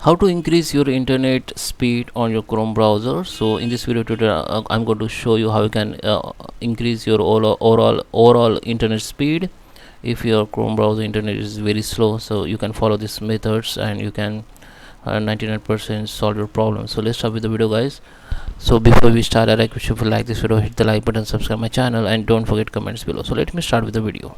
How to increase your internet speed on your Chrome browser. So in this video tutorial I'm going to show you how you can increase your overall internet speed if your Chrome browser internet is very slow. So you can follow these methods and you can 99% solve your problem. So let's start with the video, guys. So before we start, I request you to like this video, hit the like button, subscribe my channel, and don't forget comments below. So let me start with the video.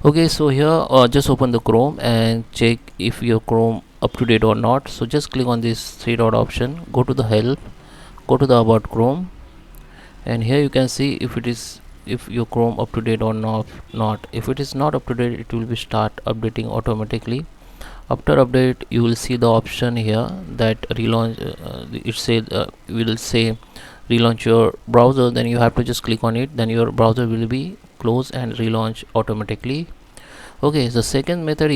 Okay, so here just open the Chrome and check if your Chrome up to date or not. So just click on this three dot option, go to the help, go to the about Chrome, and here you can see if your Chrome up to date or not. If it is not up to date, it will be start updating automatically. After update, you will see the option here that relaunch. Will say relaunch your browser. Then you have to just click on it. Then your browser will be close and relaunch automatically. Okay, the second method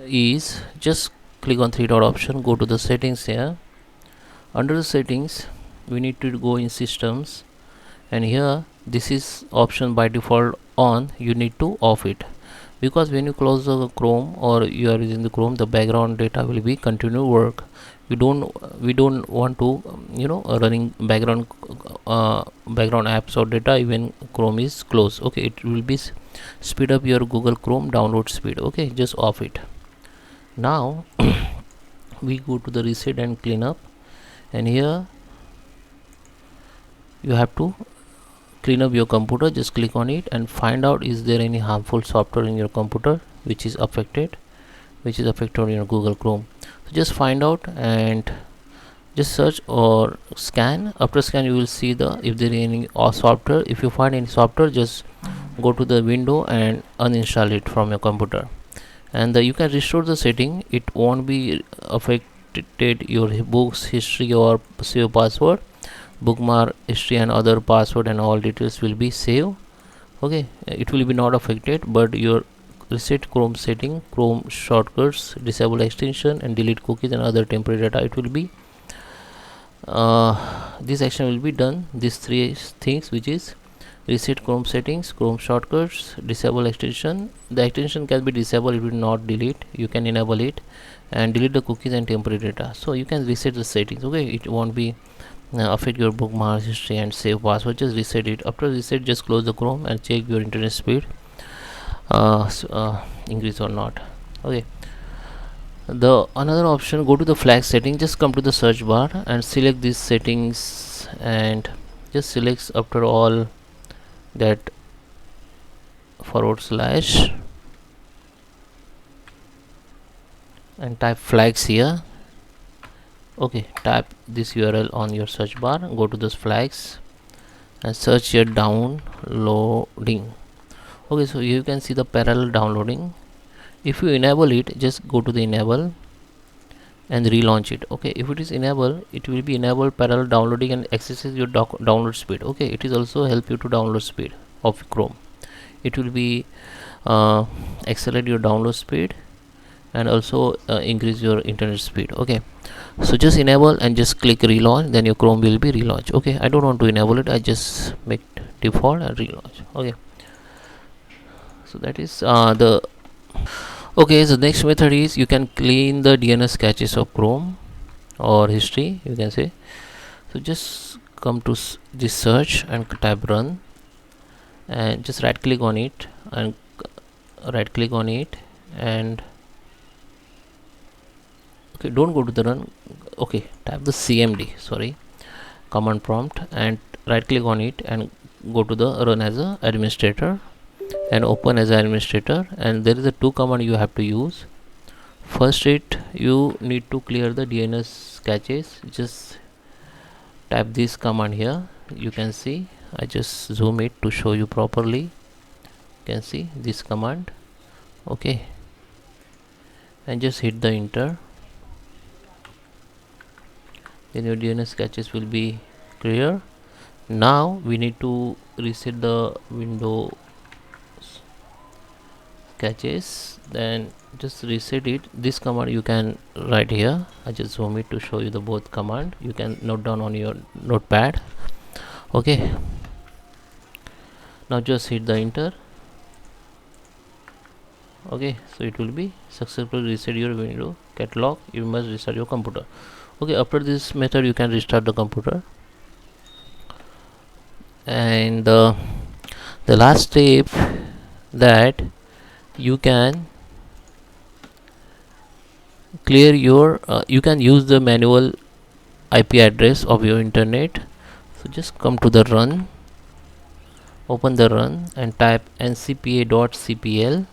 is just click on three dot option, go to the settings here. Under the settings, we need to go in systems, and here this is option by default on. You need to off it, because when you close the Chrome or you are using the Chrome, the background data will be continue work. We don't want to running background apps or data even Chrome is closed. Okay, it will be speed up your Google Chrome download speed. Okay, just off it. Now we go to the reset and clean up, and here you have to clean up your computer. Just click on it and find out is there any harmful software in your computer which is affected on your Google Chrome. So just find out and just search or scan. After scan, you will see the if there is any software. If you find any software, just go to the window and uninstall it from your computer, and you can restore the setting. It won't be affected your books history or save password, bookmark history, and other password and all details will be saved. Okay, it will be not affected, but your reset Chrome setting, Chrome shortcuts, disable extension, and delete cookies and other temporary data, it will be this action will be done. These three things, which is reset Chrome settings, Chrome shortcuts, disable extension. The extension can be disabled, it will not delete. You can enable it and delete the cookies and temporary data. So you can reset the settings. Okay, it won't be affect your bookmarks history and save password. Just reset it. After reset, just close the Chrome and check your internet speed increase or not. Okay, the another option, go to the flag setting. Just come to the search bar and select these settings, and just select after all that / and type flags here. Okay, type this URL on your search bar, go to those flags and search here downloading. Okay, so you can see the parallel downloading. If you enable it, just go to the enable and relaunch it. Okay, if it is enabled, it will be enabled parallel downloading and accesses your download speed. Okay, it is also help you to download speed of Chrome. It will be accelerate your download speed and also increase your internet speed. Okay, so just enable and just click relaunch, then your Chrome will be relaunched. Okay, I don't want to enable it, I just make default and relaunch. Okay, so that is the okay. So next method is you can clean the DNS caches of Chrome or history, you can say. So just come to this search and type run, and just right click on it and okay, don't go to the run. Okay, type the CMD, sorry, command prompt, and right click on it and go to the run as a administrator and open as an administrator. And there is a two command you have to use. First, you need to clear the DNS caches. Just type this command here. You can see I just zoom it to show you properly. You can see this command. Okay, and just hit the enter, then your DNS caches will be clear. Now we need to reset the Windows caches, then just reset it. This command you can write here. I just zoom it to show you the both command. You can note down on your notepad. Okay, now just hit the enter. Okay, so it will be successfully reset your Windows catalog, you must restart your computer. Okay, after this method you can restart the computer. And the last step, that you can clear your you can use the manual IP address of your internet. So just come to the run, open the run and type ncpa.cpl.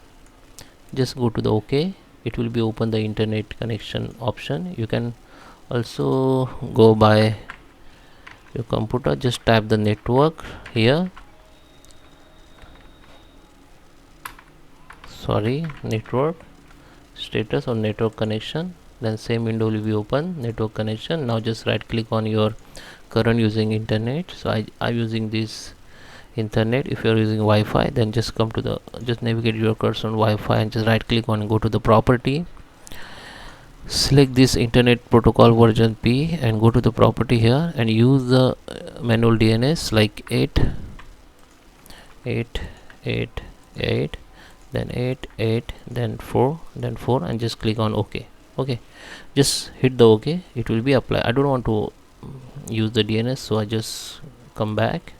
Just go to the OK. It will be open the internet connection option. You can also go by your computer, just type the network here, sorry, network status or network connection, then same window will be open, network connection. Now just right click on your current using internet. So I'm using this internet. If you're using Wi-Fi, then just come to the, just navigate your cursor on Wi-Fi and just right click on, go to the property, select this internet protocol version P and go to the property here and use the manual DNS like 8 then 8 then 4 and just click on OK. Okay, just hit the OK, it will be applied. I don't want to use the DNS, so I just come back.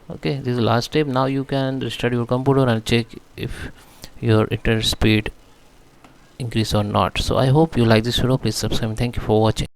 Okay, this is the last step. Now you can restart your computer and check if your internet speed increase or not. So I hope you like this video. Please subscribe. Thank you for watching.